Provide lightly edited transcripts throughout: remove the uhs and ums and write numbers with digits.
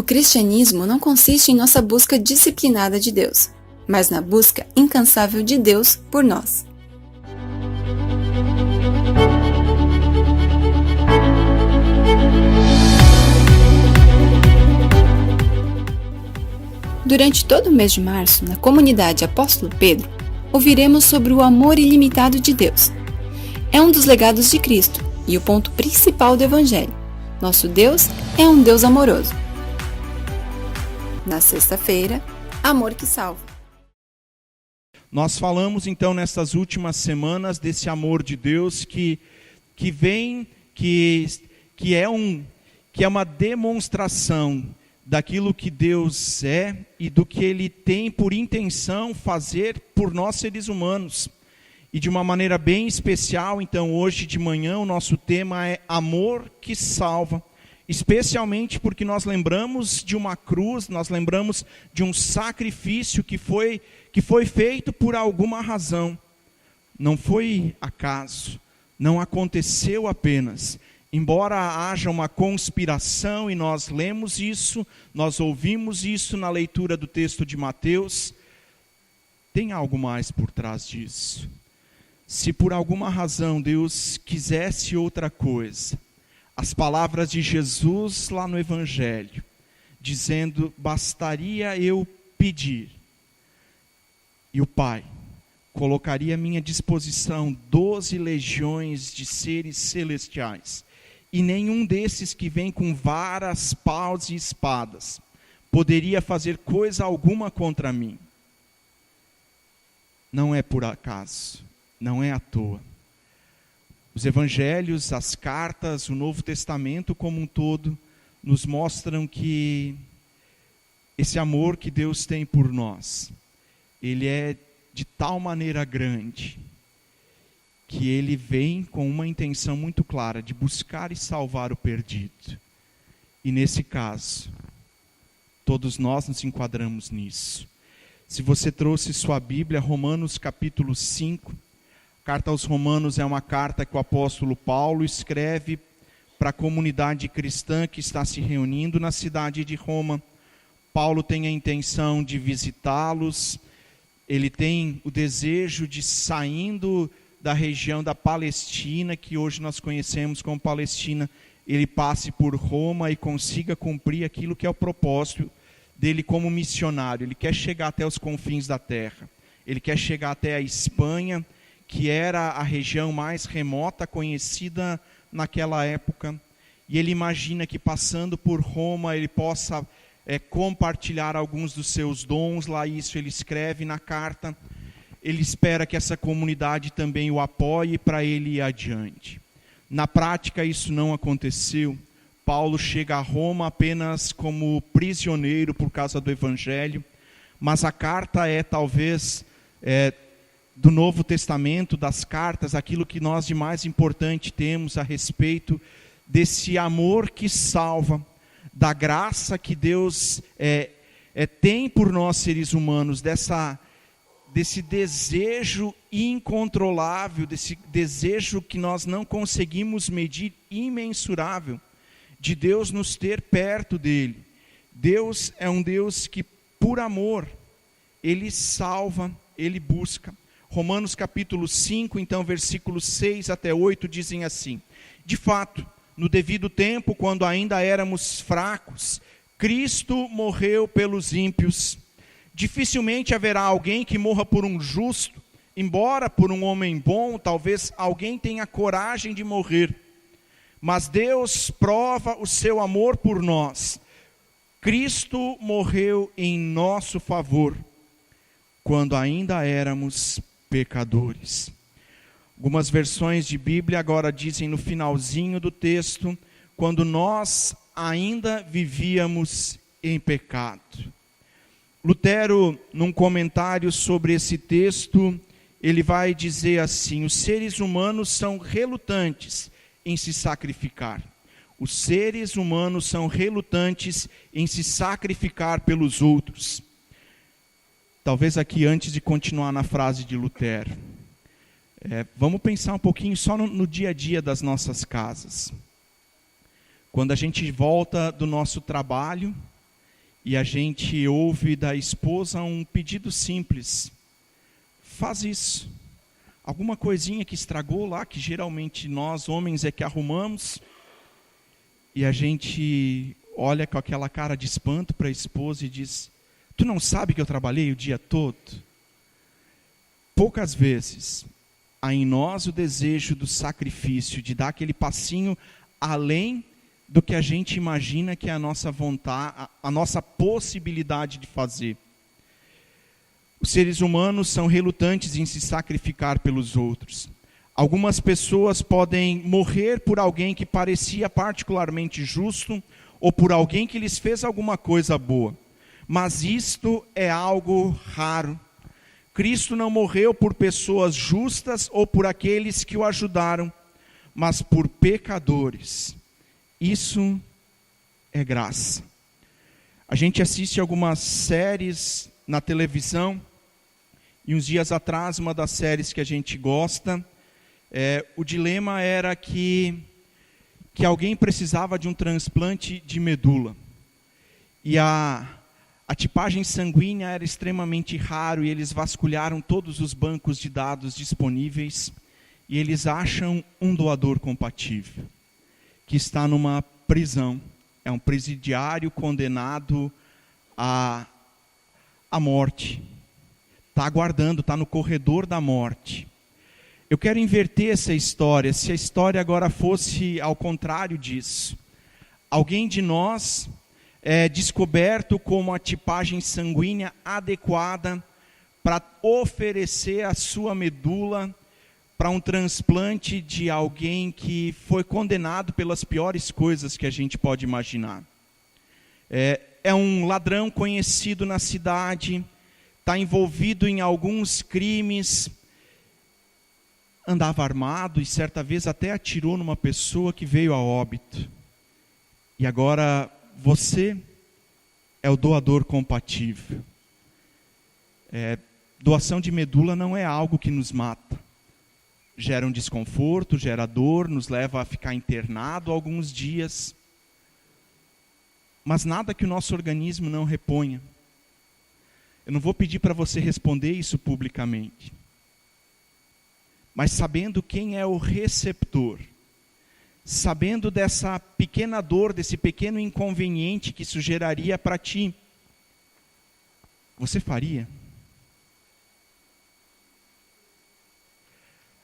cristianismo não consiste em nossa busca disciplinada de Deus, mas na busca incansável de Deus por nós. Durante todo o mês de março, na comunidade Apóstolo Pedro, ouviremos sobre o amor ilimitado de Deus. É um dos legados de Cristo e o ponto principal do Evangelho. Nosso Deus é um Deus amoroso. Na sexta-feira, amor que salva. Nós falamos então nessas últimas semanas desse amor de Deus que é uma demonstração daquilo que Deus é e do que Ele tem por intenção fazer por nós seres humanos. E de uma maneira bem especial, então hoje de manhã o nosso tema é amor que salva. Especialmente porque nós lembramos de uma cruz, nós lembramos de um sacrifício que foi feito por alguma razão. Não foi acaso, não aconteceu apenas. Embora haja uma conspiração e nós lemos isso, nós ouvimos isso na leitura do texto de Mateus, tem algo mais por trás disso. Se por alguma razão Deus quisesse outra coisa, as palavras de Jesus lá no Evangelho, dizendo, bastaria eu pedir, e o Pai colocaria à minha disposição 12 legiões de seres celestiais, e nenhum desses que vem com varas, paus e espadas, poderia fazer coisa alguma contra mim. Não é por acaso, não é à toa. Os evangelhos, as cartas, o Novo Testamento como um todo, nos mostram que esse amor que Deus tem por nós, ele é de tal maneira grande, que ele vem com uma intenção muito clara de buscar e salvar o perdido. E nesse caso, todos nós nos enquadramos nisso. Se você trouxe sua Bíblia, Romanos capítulo 5, Carta aos Romanos é uma carta que o apóstolo Paulo escreve para a comunidade cristã que está se reunindo na cidade de Roma. Paulo tem a intenção de visitá-los, ele tem o desejo de, saindo da região da Palestina, que hoje nós conhecemos como Palestina, ele passe por Roma e consiga cumprir aquilo que é o propósito dele como missionário. Ele quer chegar até os confins da terra, ele quer chegar até a Espanha, que era a região mais remota conhecida naquela época, e ele imagina que passando por Roma ele possa compartilhar alguns dos seus dons, lá isso ele escreve na carta, ele espera que essa comunidade também o apoie para ele ir adiante. Na prática isso não aconteceu, Paulo chega a Roma apenas como prisioneiro por causa do Evangelho, mas a carta é talvez do Novo Testamento, das cartas, aquilo que nós de mais importante temos a respeito desse amor que salva, da graça que Deus tem por nós seres humanos, desse desejo incontrolável, desse desejo que nós não conseguimos medir, imensurável, de Deus nos ter perto dele. Deus é um Deus que, por amor, ele salva, ele busca. Romanos capítulo 5, então versículos 6 até 8 dizem assim: de fato, no devido tempo, quando ainda éramos fracos, Cristo morreu pelos ímpios. Dificilmente haverá alguém que morra por um justo, embora por um homem bom, talvez alguém tenha coragem de morrer. Mas Deus prova o seu amor por nós. Cristo morreu em nosso favor, quando ainda éramos pecadores. Algumas versões de Bíblia agora dizem no finalzinho do texto, quando nós ainda vivíamos em pecado. Lutero, num comentário sobre esse texto, ele vai dizer assim: os seres humanos são relutantes em se sacrificar. Os seres humanos são relutantes em se sacrificar pelos outros. Talvez aqui, antes de continuar na frase de Lutero, vamos pensar um pouquinho só no dia a dia das nossas casas. Quando a gente volta do nosso trabalho, e a gente ouve da esposa um pedido simples: faz isso. Alguma coisinha que estragou lá, que geralmente nós homens é que arrumamos, e a gente olha com aquela cara de espanto para a esposa e diz: tu não sabe que eu trabalhei o dia todo? Poucas vezes há em nós o desejo do sacrifício, de dar aquele passinho além do que a gente imagina que é a nossa vontade, a nossa possibilidade de fazer. Os seres humanos são relutantes em se sacrificar pelos outros. Algumas pessoas podem morrer por alguém que parecia particularmente justo, ou por alguém que lhes fez alguma coisa boa. Mas isto é algo raro. Cristo não morreu por pessoas justas ou por aqueles que o ajudaram, mas por pecadores. Isso é graça. A gente assiste algumas séries na televisão, e uns dias atrás, uma das séries que a gente gosta, o dilema era que alguém precisava de um transplante de medula. E a tipagem sanguínea era extremamente raro, e eles vasculharam todos os bancos de dados disponíveis, e eles acham um doador compatível, que está numa prisão. É um presidiário condenado à morte. Está aguardando, está no corredor da morte. Eu quero inverter essa história. Se a história agora fosse ao contrário disso. Alguém de nós é descoberto com uma tipagem sanguínea adequada para oferecer a sua medula para um transplante de alguém que foi condenado pelas piores coisas que a gente pode imaginar. É um ladrão conhecido na cidade, está envolvido em alguns crimes, andava armado e certa vez até atirou numa pessoa que veio a óbito. E agora você é o doador compatível. Doação de medula não é algo que nos mata. Gera um desconforto, gera dor, nos leva a ficar internado alguns dias. Mas nada que o nosso organismo não reponha. Eu não vou pedir para você responder isso publicamente. Mas sabendo quem é o receptor, sabendo dessa pequena dor, desse pequeno inconveniente que isso geraria para ti, você faria?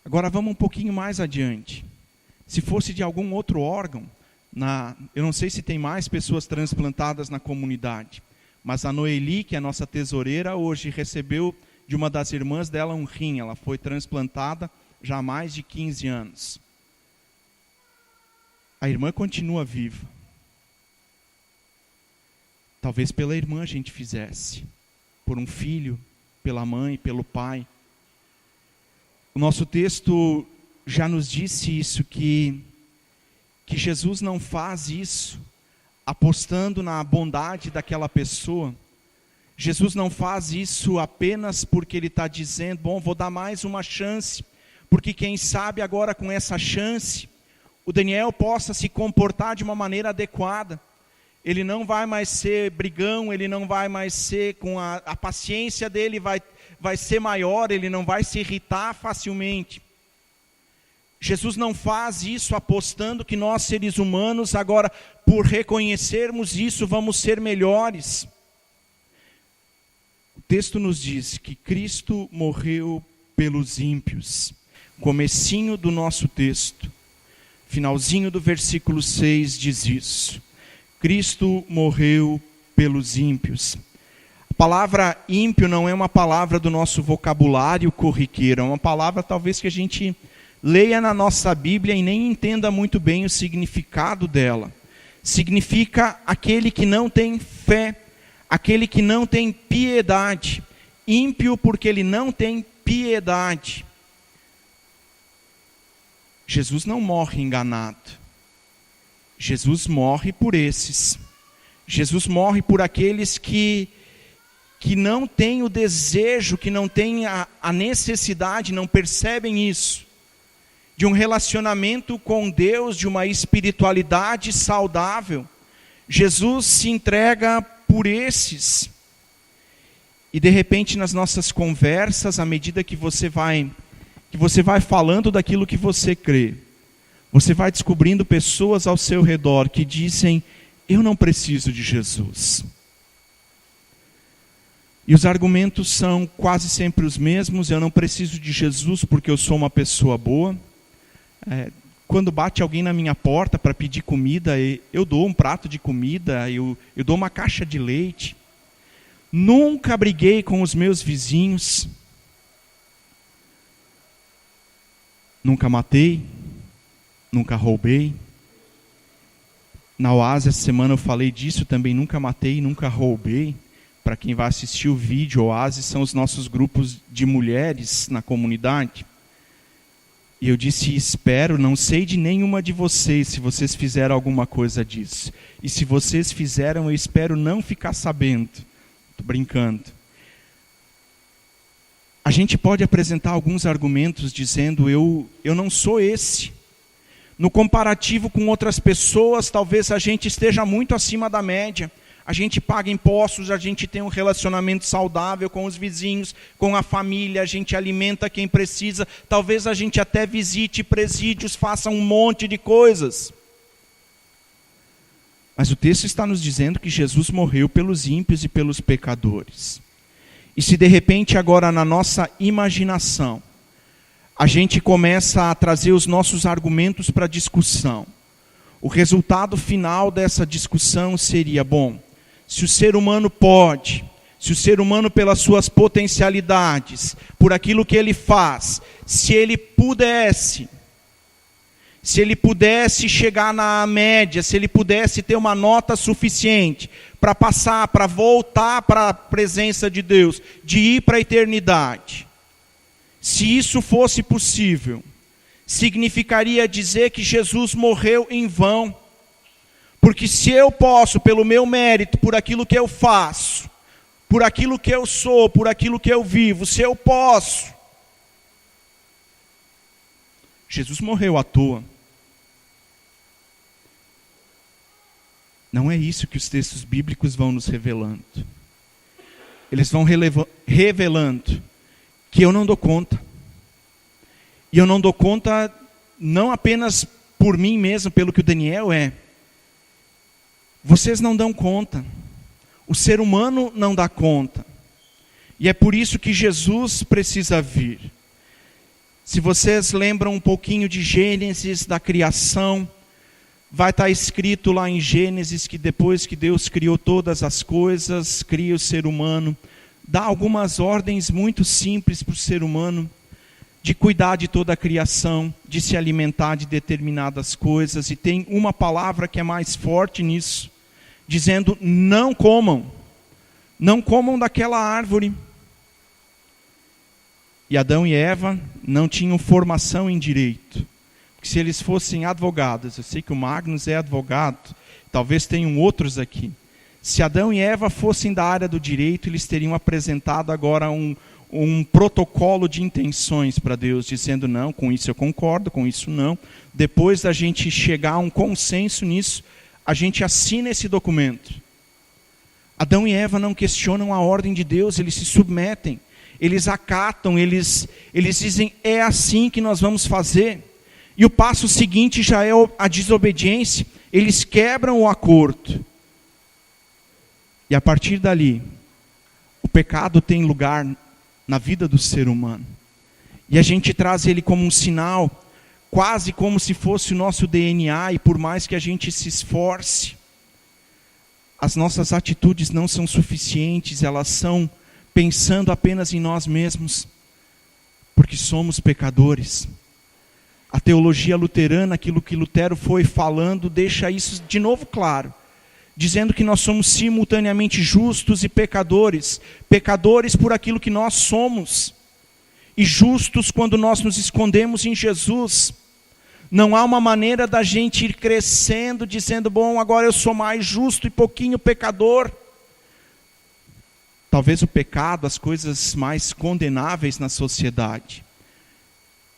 Agora vamos um pouquinho mais adiante. Se fosse de algum outro órgão, eu não sei se tem mais pessoas transplantadas na comunidade, mas a Noeli, que é a nossa tesoureira, hoje recebeu de uma das irmãs dela um rim. Ela foi transplantada já há mais de 15 anos. A irmã continua viva. Talvez pela irmã a gente fizesse, por um filho, pela mãe, pelo pai. O nosso texto já nos disse isso, que Jesus não faz isso apostando na bondade daquela pessoa. Jesus não faz isso apenas porque Ele está dizendo, bom, vou dar mais uma chance, porque quem sabe agora com essa chance, o Daniel possa se comportar de uma maneira adequada. Ele não vai mais ser brigão, ele não vai mais ser, com a paciência dele vai ser maior, ele não vai se irritar facilmente. Jesus não faz isso apostando que nós seres humanos agora, por reconhecermos isso, vamos ser melhores. O texto nos diz que Cristo morreu pelos ímpios. Comecinho do nosso texto, finalzinho do versículo 6 diz isso. Cristo morreu pelos ímpios. A palavra ímpio não é uma palavra do nosso vocabulário corriqueiro, é uma palavra talvez que a gente leia na nossa Bíblia e nem entenda muito bem o significado dela. Significa aquele que não tem fé, aquele que não tem piedade. Ímpio porque ele não tem piedade. Jesus não morre enganado. Jesus morre por esses. Jesus morre por aqueles que não têm o desejo, que não têm a necessidade, não percebem isso, de um relacionamento com Deus, de uma espiritualidade saudável. Jesus se entrega por esses. E de repente nas nossas conversas, à medida que você vai falando daquilo que você crê, você vai descobrindo pessoas ao seu redor que dizem: eu não preciso de Jesus. E os argumentos são quase sempre os mesmos: eu não preciso de Jesus porque eu sou uma pessoa boa. Quando bate alguém na minha porta para pedir comida, eu dou um prato de comida, eu dou uma caixa de leite. Nunca briguei com os meus vizinhos. Nunca matei. Nunca roubei. Na Oase, essa semana eu falei disso também. Nunca matei, nunca roubei. Para quem vai assistir o vídeo, Oase são os nossos grupos de mulheres na comunidade. E eu disse: espero, não sei de nenhuma de vocês se vocês fizeram alguma coisa disso. E se vocês fizeram, eu espero não ficar sabendo. Estou brincando. A gente pode apresentar alguns argumentos dizendo: eu não sou esse. No comparativo com outras pessoas, talvez a gente esteja muito acima da média. A gente paga impostos, a gente tem um relacionamento saudável com os vizinhos, com a família, a gente alimenta quem precisa. Talvez a gente até visite presídios, faça um monte de coisas. Mas o texto está nos dizendo que Jesus morreu pelos ímpios e pelos pecadores. E se de repente agora na nossa imaginação, a gente começa a trazer os nossos argumentos para discussão, o resultado final dessa discussão seria: bom, se o ser humano pode, se o ser humano pelas suas potencialidades, por aquilo que ele faz, se ele pudesse chegar na média, se ele pudesse ter uma nota suficiente para passar, para voltar para a presença de Deus, de ir para a eternidade, se isso fosse possível, significaria dizer que Jesus morreu em vão. Porque se eu posso, pelo meu mérito, por aquilo que eu faço, por aquilo que eu sou, por aquilo que eu vivo, se eu posso, Jesus morreu à toa. Não é isso que os textos bíblicos vão nos revelando. Eles vão revelando que eu não dou conta. E eu não dou conta não apenas por mim mesmo, pelo que o Daniel é. Vocês não dão conta. O ser humano não dá conta. E é por isso que Jesus precisa vir. Se vocês lembram um pouquinho de Gênesis, da criação, vai estar escrito lá em Gênesis que depois que Deus criou todas as coisas, cria o ser humano, dá algumas ordens muito simples para o ser humano, de cuidar de toda a criação, de se alimentar de determinadas coisas, e tem uma palavra que é mais forte nisso, dizendo: não comam daquela árvore. E Adão e Eva não tinham formação em direito, porque se eles fossem advogados, eu sei que o Magnus é advogado, talvez tenham outros aqui, se Adão e Eva fossem da área do direito, eles teriam apresentado agora um protocolo de intenções para Deus, dizendo: não, com isso eu concordo, com isso não. Depois da gente chegar a um consenso nisso, a gente assina esse documento. Adão e Eva não questionam a ordem de Deus, eles se submetem, eles acatam, eles dizem: é assim que nós vamos fazer. E o passo seguinte já é a desobediência, eles quebram o acordo. E a partir dali, o pecado tem lugar na vida do ser humano. E a gente traz ele como um sinal, quase como se fosse o nosso DNA, e por mais que a gente se esforce, as nossas atitudes não são suficientes, elas são pensando apenas em nós mesmos, porque somos pecadores. A teologia luterana, aquilo que Lutero foi falando, deixa isso de novo claro, dizendo que nós somos simultaneamente justos e pecadores. Pecadores por aquilo que nós somos, e justos quando nós nos escondemos em Jesus. Não há uma maneira da gente ir crescendo, dizendo: bom, agora eu sou mais justo e pouquinho pecador. Talvez o pecado, as coisas mais condenáveis na sociedade,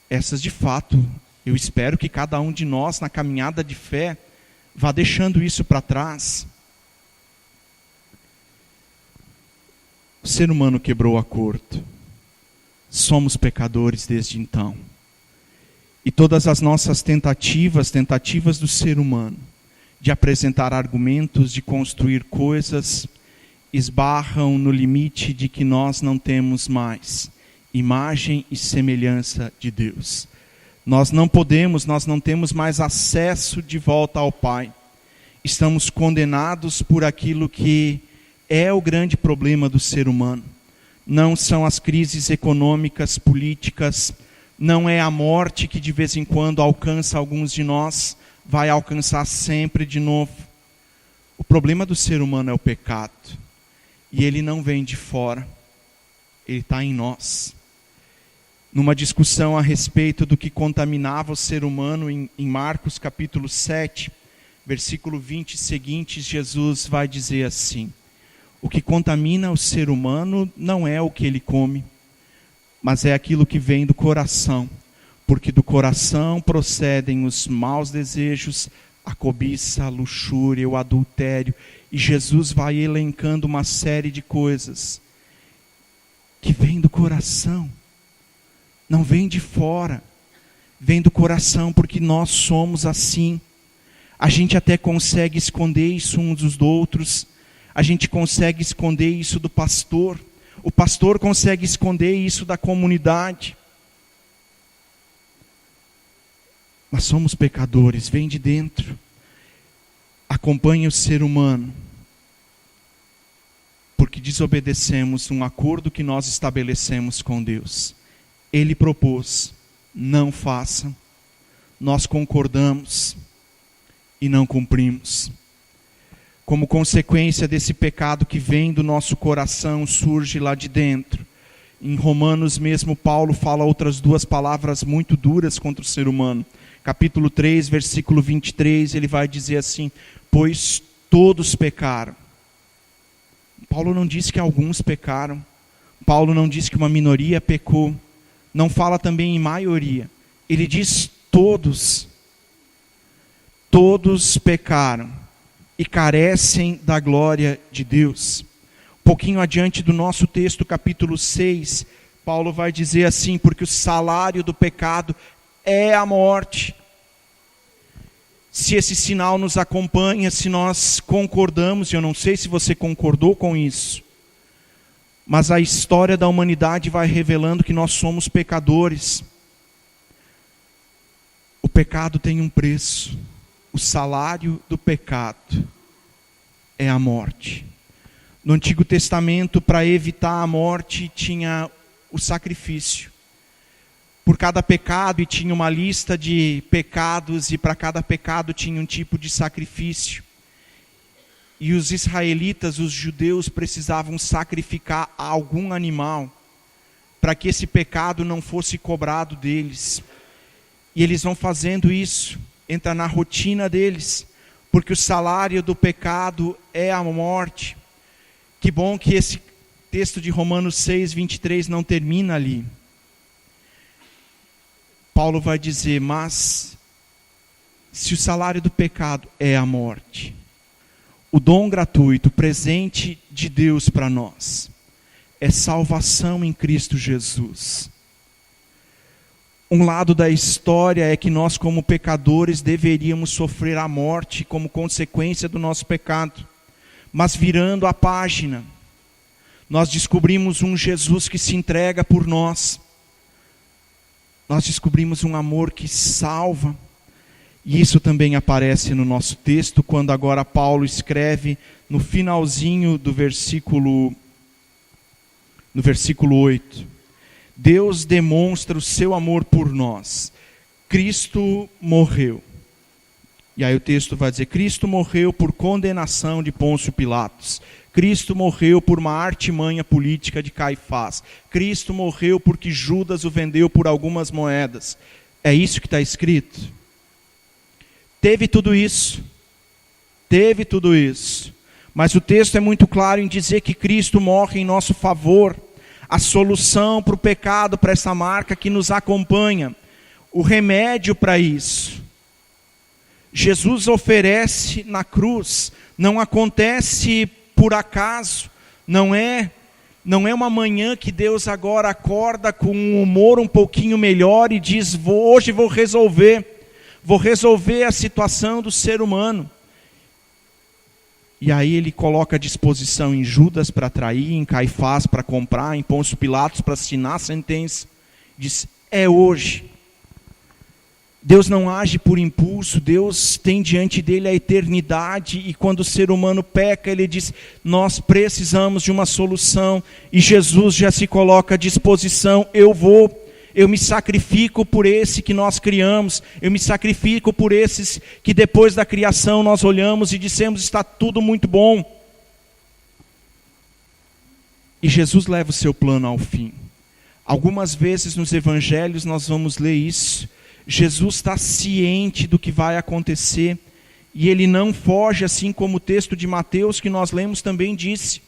essas de fato, eu espero que cada um de nós na caminhada de fé vá deixando isso para trás. O ser humano quebrou o acordo. Somos pecadores desde então. E todas as nossas tentativas do ser humano, de apresentar argumentos, de construir coisas, esbarram no limite de que nós não temos mais imagem e semelhança de Deus. Nós não temos mais acesso de volta ao Pai. Estamos condenados por aquilo que é o grande problema do ser humano. Não são as crises econômicas, políticas, não é a morte que de vez em quando alcança alguns de nós, vai alcançar sempre de novo. O problema do ser humano é o pecado. E ele não vem de fora, ele está em nós. Numa discussão a respeito do que contaminava o ser humano, em Marcos capítulo 7, versículo 20 seguintes, Jesus vai dizer assim: o que contamina o ser humano não é o que ele come, mas é aquilo que vem do coração, porque do coração procedem os maus desejos, a cobiça, a luxúria, o adultério. E Jesus vai elencando uma série de coisas que vêm do coração, não vem de fora, vem do coração, porque nós somos assim. A gente até consegue esconder isso uns dos outros, a gente consegue esconder isso do pastor, o pastor consegue esconder isso da comunidade. Mas somos pecadores, vem de dentro, acompanha o ser humano, porque desobedecemos um acordo que nós estabelecemos com Deus. Ele propôs, não façam, nós concordamos e não cumprimos. Como consequência desse pecado que vem do nosso coração, surge lá de dentro. Em Romanos mesmo, Paulo fala outras duas palavras muito duras contra o ser humano. Capítulo 3, versículo 23, ele vai dizer assim: pois todos pecaram. Paulo não diz que alguns pecaram. Paulo não diz que uma minoria pecou. Não fala também em maioria. Ele diz todos. Todos pecaram e carecem da glória de Deus. Um pouquinho adiante do nosso texto, capítulo 6, Paulo vai dizer assim: porque o salário do pecado é a morte. Se esse sinal nos acompanha, se nós concordamos, e eu não sei se você concordou com isso, mas a história da humanidade vai revelando que nós somos pecadores. O pecado tem um preço. O salário do pecado é a morte. No Antigo Testamento, para evitar a morte, tinha o sacrifício. Por cada pecado, e tinha uma lista de pecados, e para cada pecado tinha um tipo de sacrifício. E os israelitas, os judeus, precisavam sacrificar algum animal, para que esse pecado não fosse cobrado deles. E eles vão fazendo isso, entra na rotina deles, porque o salário do pecado é a morte. Que bom que esse texto de Romanos 6, 23 não termina ali. Paulo vai dizer: mas se o salário do pecado é a morte, o dom gratuito, o presente de Deus para nós, é salvação em Cristo Jesus. Um lado da história é que nós, como pecadores, deveríamos sofrer a morte como consequência do nosso pecado. Mas virando a página, nós descobrimos um Jesus que se entrega por nós. Nós descobrimos um amor que salva. E isso também aparece no nosso texto, quando agora Paulo escreve no finalzinho do versículo 8. Deus demonstra o seu amor por nós. Cristo morreu. E aí o texto vai dizer: Cristo morreu por condenação de Pôncio Pilatos. Cristo morreu por uma artimanha política de Caifás. Cristo morreu porque Judas o vendeu por algumas moedas. É isso que está escrito? Teve tudo isso. Mas o texto é muito claro em dizer que Cristo morre em nosso favor. A solução para o pecado, para essa marca que nos acompanha. O remédio para isso. Jesus oferece na cruz. Não acontece por acaso. Não é Não é uma manhã que Deus agora acorda com um humor um pouquinho melhor e diz, hoje vou resolver a situação do ser humano. E aí ele coloca à disposição em Judas para trair, em Caifás para comprar, em Pôncio Pilatos para assinar a sentença. Diz, é hoje. Deus não age por impulso, Deus tem diante dele a eternidade, e quando o ser humano peca, ele diz, nós precisamos de uma solução, e Jesus já se coloca à disposição, eu me sacrifico por esse que nós criamos, eu me sacrifico por esses que depois da criação nós olhamos e dissemos, está tudo muito bom. E Jesus leva o seu plano ao fim. Algumas vezes nos evangelhos nós vamos ler isso. Jesus está ciente do que vai acontecer e ele não foge, assim como o texto de Mateus que nós lemos também disse.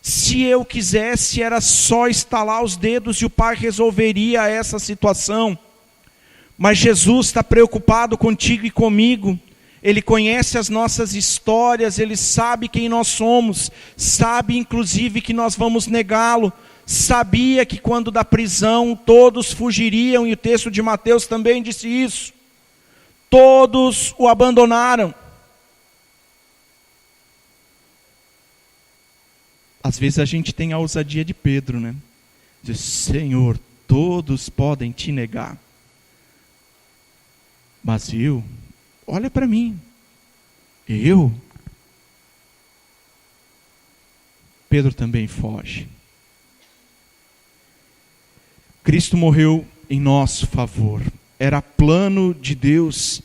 Se eu quisesse, era só estalar os dedos e o Pai resolveria essa situação. Mas Jesus está preocupado contigo e comigo. Ele conhece as nossas histórias, Ele sabe quem nós somos, sabe inclusive que nós vamos negá-lo. Sabia que quando da prisão todos fugiriam, e o texto de Mateus também disse isso. Todos o abandonaram. Às vezes a gente tem a ousadia de Pedro, né? Diz, Senhor, todos podem te negar. Mas olha para mim. Pedro também foge. Cristo morreu em nosso favor. Era plano de Deus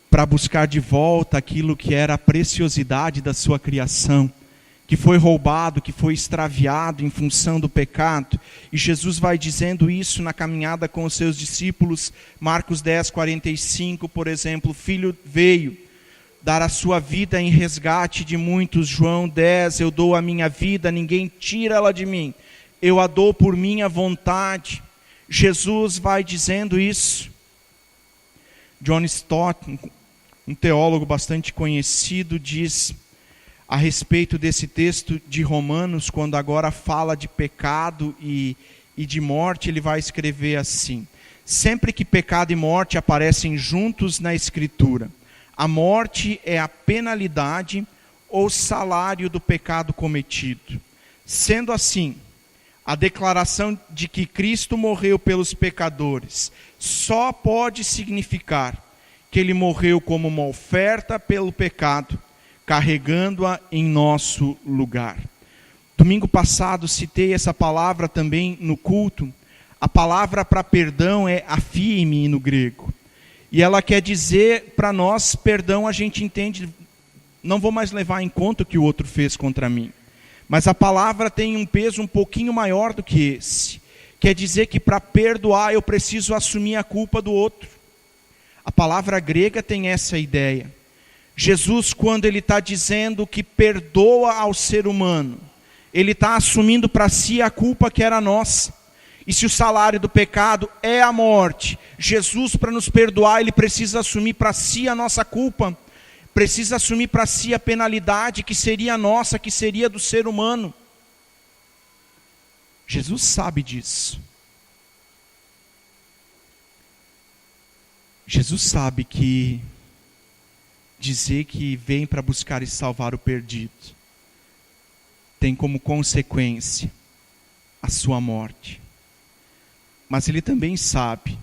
para buscar de volta aquilo que era a preciosidade da sua criação, que foi roubado, que foi extraviado em função do pecado. E Jesus vai dizendo isso na caminhada com os seus discípulos. Marcos 10, 45, por exemplo, o Filho veio dar a sua vida em resgate de muitos. João 10, eu dou a minha vida, ninguém tira ela de mim. Eu a dou por minha vontade. Jesus vai dizendo isso. John Stott, um teólogo bastante conhecido, diz a respeito desse texto de Romanos, quando agora fala de pecado e de morte, ele vai escrever assim: sempre que pecado e morte aparecem juntos na Escritura, a morte é a penalidade ou salário do pecado cometido. Sendo assim, a declaração de que Cristo morreu pelos pecadores só pode significar que Ele morreu como uma oferta pelo pecado, carregando-a em nosso lugar. Domingo passado citei essa palavra também no culto. A palavra para perdão é aphime no grego. E ela quer dizer para nós, perdão a gente entende, não vou mais levar em conta o que o outro fez contra mim. Mas a palavra tem um peso um pouquinho maior do que esse. Quer dizer que para perdoar eu preciso assumir a culpa do outro. A palavra grega tem essa ideia. Jesus, quando ele está dizendo que perdoa ao ser humano, ele está assumindo para si a culpa que era nossa. E se o salário do pecado é a morte, Jesus, para nos perdoar, ele precisa assumir para si a nossa culpa. Precisa assumir para si a penalidade que seria nossa, que seria do ser humano. Jesus sabe disso. Jesus sabe que dizer que vem para buscar e salvar o perdido tem como consequência a sua morte. Mas ele também sabe,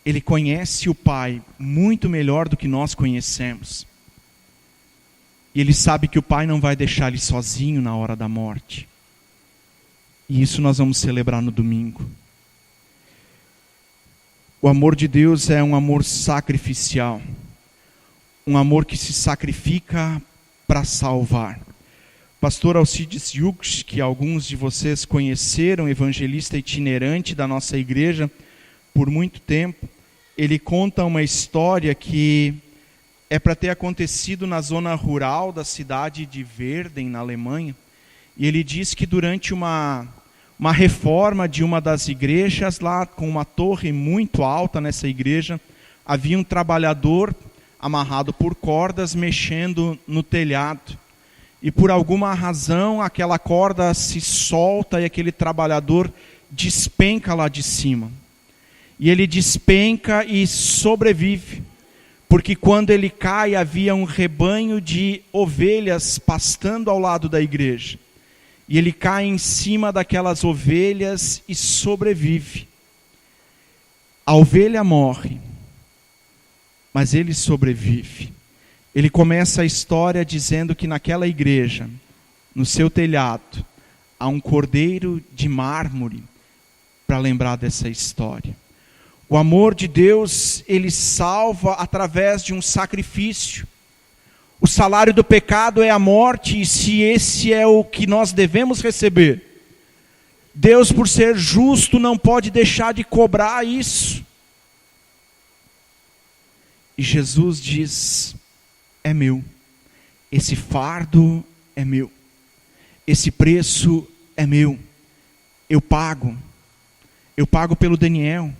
ele conhece o Pai muito melhor do que nós conhecemos. E ele sabe que o Pai não vai deixar ele sozinho na hora da morte. E isso nós vamos celebrar no domingo. O amor de Deus é um amor sacrificial. Um amor que se sacrifica para salvar. Pastor Alcides Yuks, que alguns de vocês conheceram, evangelista itinerante da nossa igreja por muito tempo, ele conta uma história que é para ter acontecido na zona rural da cidade de Verden, na Alemanha. E ele diz que durante uma reforma de uma das igrejas, lá com uma torre muito alta nessa igreja, havia um trabalhador amarrado por cordas mexendo no telhado. e por alguma razão aquela corda se solta e aquele trabalhador despenca lá de cima. E ele despenca e sobrevive, porque quando ele cai havia um rebanho de ovelhas pastando ao lado da igreja. E ele cai em cima daquelas ovelhas e sobrevive. A ovelha morre, mas ele sobrevive. Ele começa a história dizendo que naquela igreja, no seu telhado, há um cordeiro de mármore para lembrar dessa história. O amor de Deus, ele salva através de um sacrifício. O salário do pecado é a morte, e se esse é o que nós devemos receber, Deus, por ser justo, não pode deixar de cobrar isso. E Jesus diz: é meu, esse fardo é meu, esse preço é meu, eu pago pelo Daniel,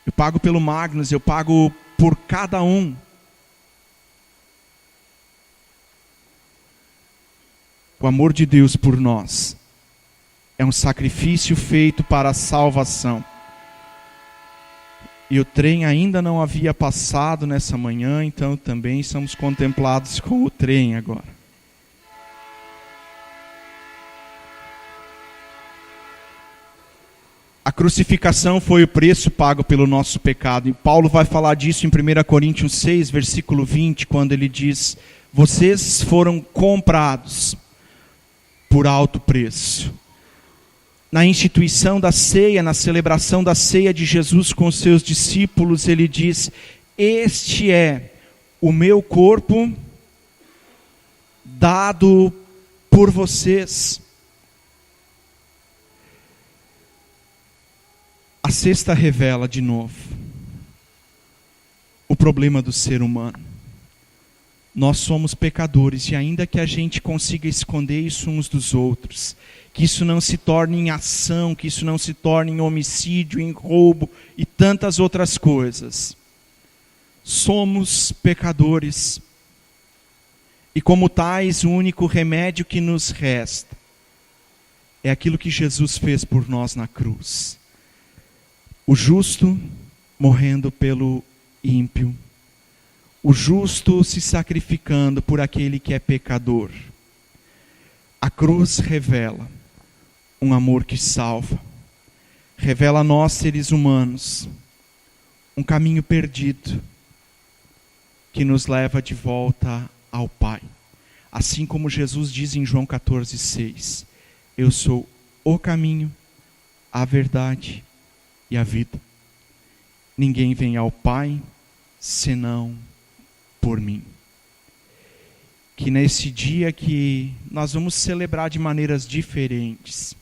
eu pago pelo Magnus, eu pago por cada um. O amor de Deus por nós é um sacrifício feito para a salvação. E o trem ainda não havia passado nessa manhã, então também somos contemplados com o trem agora. A crucificação foi o preço pago pelo nosso pecado. E Paulo vai falar disso em 1 Coríntios 6, versículo 20, quando ele diz: vocês foram comprados por alto preço. Na instituição da ceia, na celebração da ceia de Jesus com os seus discípulos, ele diz: este é o meu corpo dado por vocês. A sexta revela de novo o problema do ser humano. Nós somos pecadores, e ainda que a gente consiga esconder isso uns dos outros, que isso não se torne em ação, que isso não se torne em homicídio, em roubo e tantas outras coisas, somos pecadores. E como tais, o único remédio que nos resta é aquilo que Jesus fez por nós na cruz. O justo morrendo pelo ímpio. O justo se sacrificando por aquele que é pecador. A cruz revela um amor que salva. Revela a nós, seres humanos, um caminho perdido que nos leva de volta ao Pai. Assim como Jesus diz em João 14,6: eu sou o caminho, a verdade e a vida. Ninguém vem ao Pai senão por mim. Que nesse dia que nós vamos celebrar de maneiras diferentes,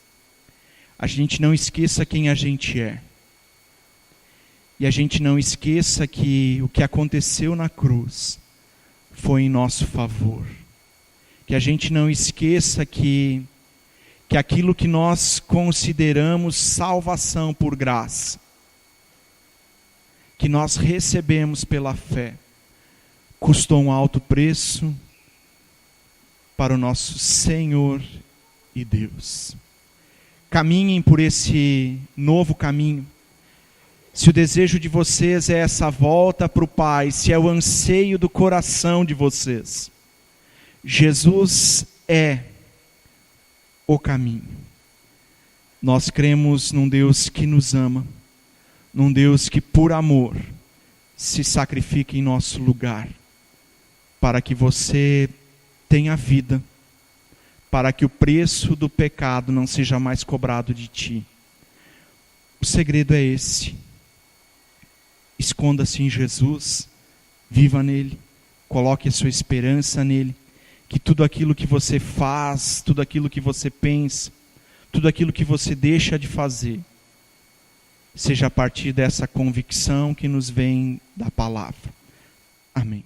a gente não esqueça quem a gente é. E a gente não esqueça que o que aconteceu na cruz foi em nosso favor. Que a gente não esqueça que aquilo que nós consideramos salvação por graça, que nós recebemos pela fé, custou um alto preço para o nosso Senhor e Deus. Caminhem por esse novo caminho. Se o desejo de vocês é essa volta para o Pai, se é o anseio do coração de vocês, Jesus é o caminho. Nós cremos num Deus que nos ama, num Deus que por amor se sacrifica em nosso lugar, para que você tenha vida, para que o preço do pecado não seja mais cobrado de ti. O segredo é esse. Esconda-se em Jesus, viva nele, coloque a sua esperança nele, que tudo aquilo que você faz, tudo aquilo que você pensa, tudo aquilo que você deixa de fazer, seja a partir dessa convicção que nos vem da palavra. Amém.